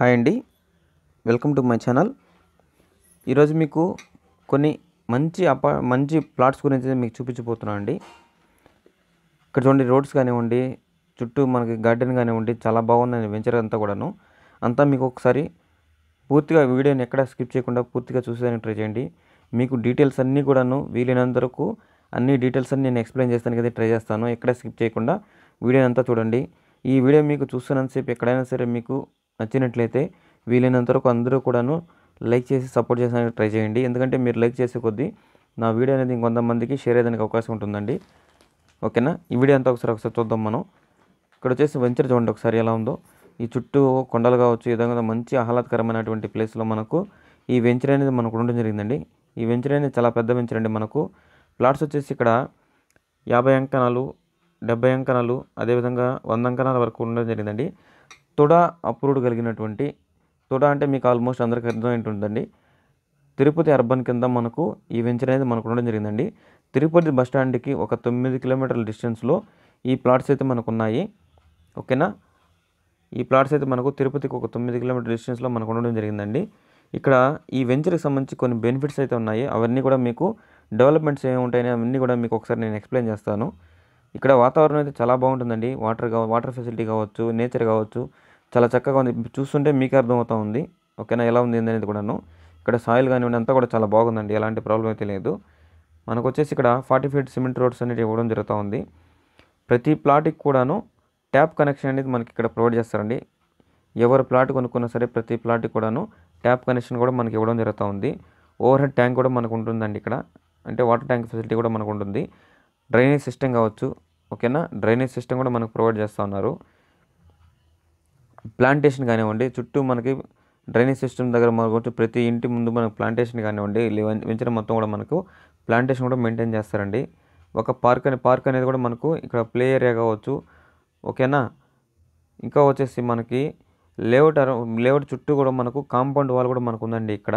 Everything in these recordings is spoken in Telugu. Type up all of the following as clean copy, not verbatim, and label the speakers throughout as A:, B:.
A: హాయ్ అండి, వెల్కమ్ టు మై ఛానల్. ఈరోజు మీకు కొన్ని మంచి ప్లాట్స్ గురించి మీకు చూపించబోతున్నాను అండి. ఇక్కడ చూడండి, రోడ్స్ కానివ్వండి, చుట్టూ మనకి గార్డెన్ కానివ్వండి, చాలా బాగుందండి వెంచర్ అంతా కూడాను. అంతా మీకు ఒకసారి పూర్తిగా వీడియోని ఎక్కడ స్కిప్ చేయకుండా పూర్తిగా చూసేదానికి ట్రై చేయండి. మీకు డీటెయిల్స్ అన్నీ కూడాను వీలైనంత వరకు అన్ని డీటెయిల్స్ అన్ని నేను ఎక్స్ప్లెయిన్ చేస్తానికి అయితే ట్రై చేస్తాను. ఎక్కడ స్కిప్ చేయకుండా వీడియో అంతా చూడండి. ఈ వీడియో మీకు చూస్తున్నంతసేపు ఎక్కడైనా సరే మీకు నచ్చినట్లయితే వీలైనంత వరకు అందరూ కూడాను లైక్ చేసి సపోర్ట్ చేసేందుకు ట్రై చేయండి. ఎందుకంటే మీరు లైక్ చేసే కొద్దీ నా వీడియో అనేది ఇంకొంతమందికి షేర్ అయ్యేదానికి అవకాశం ఉంటుందండి. ఓకేనా? ఈ వీడియో అంతా ఒకసారి చూద్దాం మనం. ఇక్కడ వచ్చేసి వెంచర్ చూడండి ఒకసారి ఎలా ఉందో. ఈ చుట్టూ కొండలు కావచ్చు, ఈ విధంగా మంచి ఆహ్లాదకరమైనటువంటి ప్లేస్లో మనకు ఈ వెంచర్ అనేది మనకు ఉండడం జరిగిందండి. ఈ వెంచర్ అనేది చాలా పెద్ద వెంచర్ అండి. మనకు ప్లాట్స్ వచ్చేసి ఇక్కడ 50 అంకణాలు, 70 అంకణాలు, అదేవిధంగా 100 అంకణాల వరకు ఉండడం జరిగిందండి. తుడా అప్రూవ్డ్ కలిగినటువంటి, తుడా అంటే మీకు ఆల్మోస్ట్ అందరికీ అర్థమై ఉంటుందండి. తిరుపతి అర్బన్ కింద మనకు ఈ వెంచర్ అనేది మనకు ఉండడం జరిగిందండి. తిరుపతి బస్ స్టాండ్కి ఒక 9 కిలోమీటర్ల డిస్టెన్స్లో ఈ ప్లాట్స్ అయితే మనకు ఉన్నాయి. ఓకేనా? ఈ ప్లాట్స్ అయితే మనకు తిరుపతికి ఒక 9 కిలోమీటర్ల డిస్టెన్స్లో మనకు ఉండడం జరిగిందండి. ఇక్కడ ఈ వెంచర్కి సంబంధించి కొన్ని బెనిఫిట్స్ అయితే ఉన్నాయి. అవన్నీ కూడా మీకు డెవలప్మెంట్స్ ఏమి ఉంటాయని అవన్నీ కూడా మీకు ఒకసారి నేను ఎక్స్ప్లెయిన్ చేస్తాను. ఇక్కడ వాతావరణం అయితే చాలా బాగుంటుందండి. వాటర్ ఫెసిలిటీ కావచ్చు, నేచర్ కావచ్చు, చాలా చక్కగా ఉంది. చూస్తుంటే మీకే అర్థమవుతూ ఉంది. ఓకేనా? ఎలా ఉంది అనేది కూడాను. ఇక్కడ సాయిల్ కానివ్వండి అంతా కూడా చాలా బాగుందండి. ఎలాంటి ప్రాబ్లం అయితే లేదు. మనకు వచ్చేసి ఇక్కడ 40 ఫీట్ సిమెంట్ రోడ్స్ అనేది ఇవ్వడం జరుగుతూ ఉంది. ప్రతి ప్లాట్కి కూడాను ట్యాప్ కనెక్షన్ అనేది మనకి ఇక్కడ ప్రొవైడ్ చేస్తారండి. ఎవరు ప్లాట్ కొనుక్కున్నా సరే ప్రతి ప్లాట్కి కూడాను ట్యాప్ కనెక్షన్ కూడా మనకి ఇవ్వడం జరుగుతూ ఉంది. ఓవర్ హెడ్ ట్యాంక్ కూడా మనకు ఉంటుందండి ఇక్కడ. అంటే వాటర్ ట్యాంక్ ఫెసిలిటీ కూడా మనకు ఉంటుంది. డ్రైనేజ్ సిస్టమ్ కావచ్చు. ఓకేనా? డ్రైనేజ్ సిస్టమ్ కూడా మనకు ప్రొవైడ్ చేస్తూ ఉన్నారు. ప్లాంటేషన్ కానివ్వండి, చుట్టూ మనకి డ్రైనేజ్ సిస్టమ్ దగ్గర మనకు ప్రతి ఇంటి ముందు మనకు ప్లాంటేషన్ కానివ్వండి, వెంచర్ మొత్తం కూడా మనకు ప్లాంటేషన్ కూడా మెయింటైన్ చేస్తారండి. ఒక పార్క్ అనేది కూడా మనకు ఇక్కడ ప్లే ఏరియా కావచ్చు. ఓకేనా? ఇంకా వచ్చేసి మనకి లేఅవుట్ చుట్టూ కూడా మనకు కాంపౌండ్ వాల్ కూడా మనకు ఉందండి ఇక్కడ.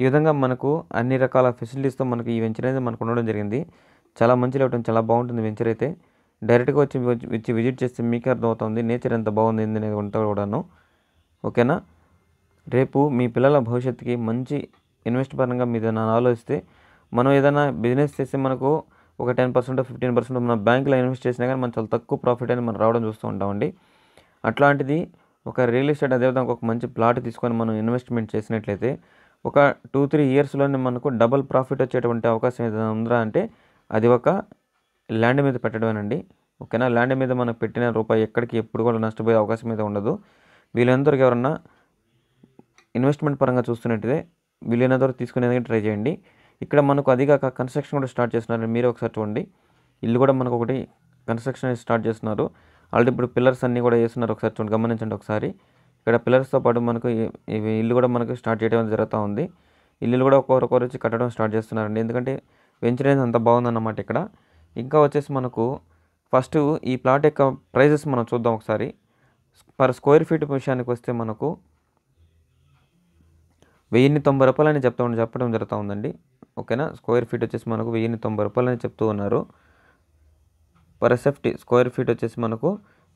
A: ఈ విధంగా మనకు అన్ని రకాల ఫెసిలిటీస్తో మనకి ఈ వెంచర్ అనేది మనకు ఉండడం జరిగింది. చాలా మంచి లేఅవుట్, చాలా బాగుంటుంది వెంచర్ అయితే. డైరెక్ట్గా వచ్చి విజిట్ చేస్తే మీకే అర్థమవుతుంది నేచర్ ఎంత బాగుంది అనేది అంతా కూడాను. ఓకేనా? రేపు మీ పిల్లల భవిష్యత్తుకి మంచి ఇన్వెస్ట్ పరంగా మీరు ఏదైనా ఆలోచిస్తే, మనం ఏదైనా బిజినెస్ చేస్తే మనకు ఒక 10%, 15% మన బ్యాంకులో ఇన్వెస్ట్ చేసినా కానీ మనం చాలా తక్కువ ప్రాఫిట్ అనేది మనం రావడం చూస్తూ ఉంటామండి. అట్లాంటిది ఒక రియల్ ఎస్టేట్ అదేవిధంగా ఒక మంచి ప్లాట్ తీసుకొని మనం ఇన్వెస్ట్మెంట్ చేసినట్లయితే ఒక 2-3 ఇయర్స్లోనే మనకు డబల్ ప్రాఫిట్ వచ్చేటువంటి అవకాశం ఏదైనా ఉందా అంటే అది ఒక ల్యాండ్ మీద పెట్టడమేనండి. ఓకేనా? ల్యాండ్ మీద మనకు పెట్టిన రూపాయి ఎక్కడికి ఎప్పుడు కూడా నష్టపోయే అవకాశం అయితే ఉండదు. వీళ్ళందరికీ ఎవరన్నా ఇన్వెస్ట్మెంట్ పరంగా చూస్తున్నట్టయితే వీళ్ళందరూ తీసుకునేందుకు ట్రై చేయండి. ఇక్కడ మనకు అదిగాక కన్స్ట్రక్షన్ కూడా స్టార్ట్ చేస్తున్నారు. మీరు ఒకసారి చూడండి, ఇల్లు కూడా మనకు ఒకటి కన్స్ట్రక్షన్ స్టార్ట్ చేస్తున్నారు. ఆల్రెడీ ఇప్పుడు పిల్లర్స్ అన్నీ కూడా వేస్తున్నారు. ఒకసారి చూడండి, గమనించండి ఒకసారి. ఇక్కడ పిల్లర్స్తో పాటు మనకు ఇల్లు కూడా మనకు స్టార్ట్ చేయడం జరుగుతూ ఉంది. ఇల్లు కూడా ఒక్కొక్కరు వచ్చి కట్టడం స్టార్ట్ చేస్తున్నారండి. ఎందుకంటే వెంచర్ అనేది అంత బాగుందన్నమాట ఇక్కడ. ఇంకా వచ్చేసి మనకు ఫస్ట్ ఈ ప్లాట్ యొక్క ప్రైజెస్ మనం చూద్దాం ఒకసారి. పర్ స్క్వేర్ ఫీట్ విషయానికి వస్తే మనకు 1090 రూపాయలని చెప్పడం జరుగుతూ ఉందండి. ఓకేనా? స్క్వేర్ ఫీట్ వచ్చేసి మనకు 1090 రూపాయలని చెప్తూ ఉన్నారు. పర్ ఎస్ఎఫ్టీ స్క్వేర్ ఫీట్ వచ్చేసి మనకు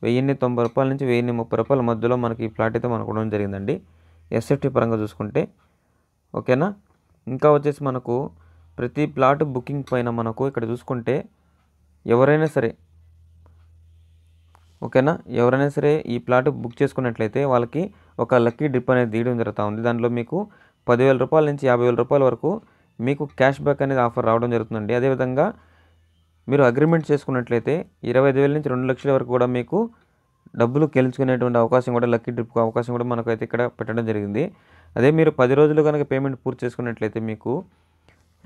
A: 1090 రూపాయల నుంచి 1030 రూపాయల మధ్యలో మనకి ఈ ప్లాట్ అయితే మనకు ఉండడం జరిగిందండి ఎస్ఎఫ్టీ పరంగా చూసుకుంటే. ఓకేనా? ఇంకా వచ్చేసి మనకు ప్రతి ప్లాట్ బుకింగ్ పైన మనకు ఇక్కడ చూసుకుంటే ఎవరైనా సరే, ఓకేనా, ఎవరైనా సరే ఈ ప్లాట్ బుక్ చేసుకున్నట్లయితే వాళ్ళకి ఒక లక్కీ డిప్ అనేది తీయడం జరుగుతూ ఉంది. దాంట్లో మీకు 10,000 రూపాయల నుంచి 50,000 రూపాయల వరకు మీకు క్యాష్ బ్యాక్ అనేది ఆఫర్ రావడం జరుగుతుందండి. అదేవిధంగా మీరు అగ్రిమెంట్ చేసుకున్నట్లయితే 25,000 నుంచి 2 లక్షల వరకు కూడా మీకు డబ్బులు గెలుచుకునేటువంటి అవకాశం కూడా, లక్కీ డిప్ అవకాశం కూడా మనకైతే ఇక్కడ పెట్టడం జరిగింది. అదే మీరు 10 రోజులు కనుక పేమెంట్ పూర్తి చేసుకున్నట్లయితే మీకు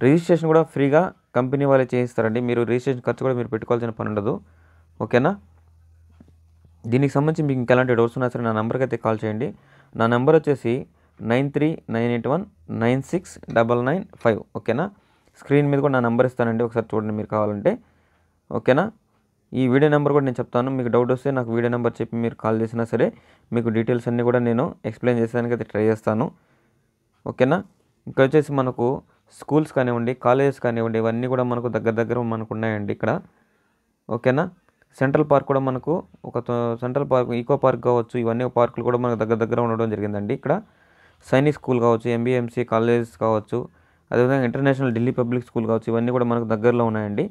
A: రిజిస్ట్రేషన్ కూడా ఫ్రీగా కంపెనీ వాళ్ళే చేయిస్తారండి. మీరు రిజిస్ట్రేషన్ ఖర్చు కూడా మీరు పెట్టుకోవాల్సిన పని ఉండదు. ఓకేనా? దీనికి సంబంధించి మీకు ఇంకా ఎలాంటి డౌట్స్ ఉన్నా సరే నా నెంబర్కి అయితే కాల్ చేయండి. నా నెంబర్ వచ్చేసి 9398196995. ఓకేనా? స్క్రీన్ మీద కూడా నా నెంబర్ ఇస్తానండి, ఒకసారి చూడండి మీరు కావాలంటే. ఓకేనా? ఈ వీడియో నెంబర్ కూడా నేను చెప్తాను. మీకు డౌట్ వస్తే నాకు వీడియో నెంబర్ చెప్పి మీరు కాల్ చేసినా సరే మీకు డీటెయిల్స్ అన్నీ కూడా నేను ఎక్స్ప్లెయిన్ చేసేదానికి అయితే ట్రై చేస్తాను. ఓకేనా? ఇంకా వచ్చేసి మనకు స్కూల్స్ కానివ్వండి, కాలేజెస్ కానివ్వండి, ఇవన్నీ కూడా మనకు దగ్గర మనకు ఉన్నాయండి ఇక్కడ. ఓకేనా? సెంట్రల్ పార్క్ కూడా మనకు సెంట్రల్ పార్క్, ఈకో పార్క్ కావచ్చు, ఇవన్నీ పార్కులు కూడా మనకు దగ్గర ఉండడం జరిగిందండి. ఇక్కడ సైనిక్ స్కూల్ కావచ్చు, ఎంబీఎంసీ కాలేజెస్ కావచ్చు, అదేవిధంగా ఇంటర్నేషనల్ ఢిల్లీ పబ్లిక్ స్కూల్ కావచ్చు, ఇవన్నీ కూడా మనకు దగ్గరలో ఉన్నాయండి.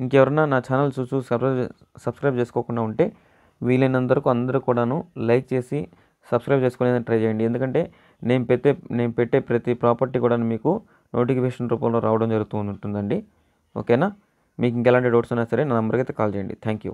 A: ఇంకెవరన్నా నా ఛానల్ చూసి సబ్స్క్రైబ్ చేసుకోకుండా ఉంటే వీలైనంత వరకు అందరూ కూడాను లైక్ చేసి సబ్స్క్రైబ్ చేసుకునేది ట్రై చేయండి. ఎందుకంటే నేను పెట్టే ప్రతి ప్రాపర్టీ కూడా మీకు నోటిఫికేషన్ రూపంలో రావడం జరుగుతూ ఉంటుందండి. ఓకేనా? మీకు ఇంకెలాంటి డౌట్స్ ఉన్నా సరే నా నెంబర్కి అయితే కాల్ చేయండి. Thank you.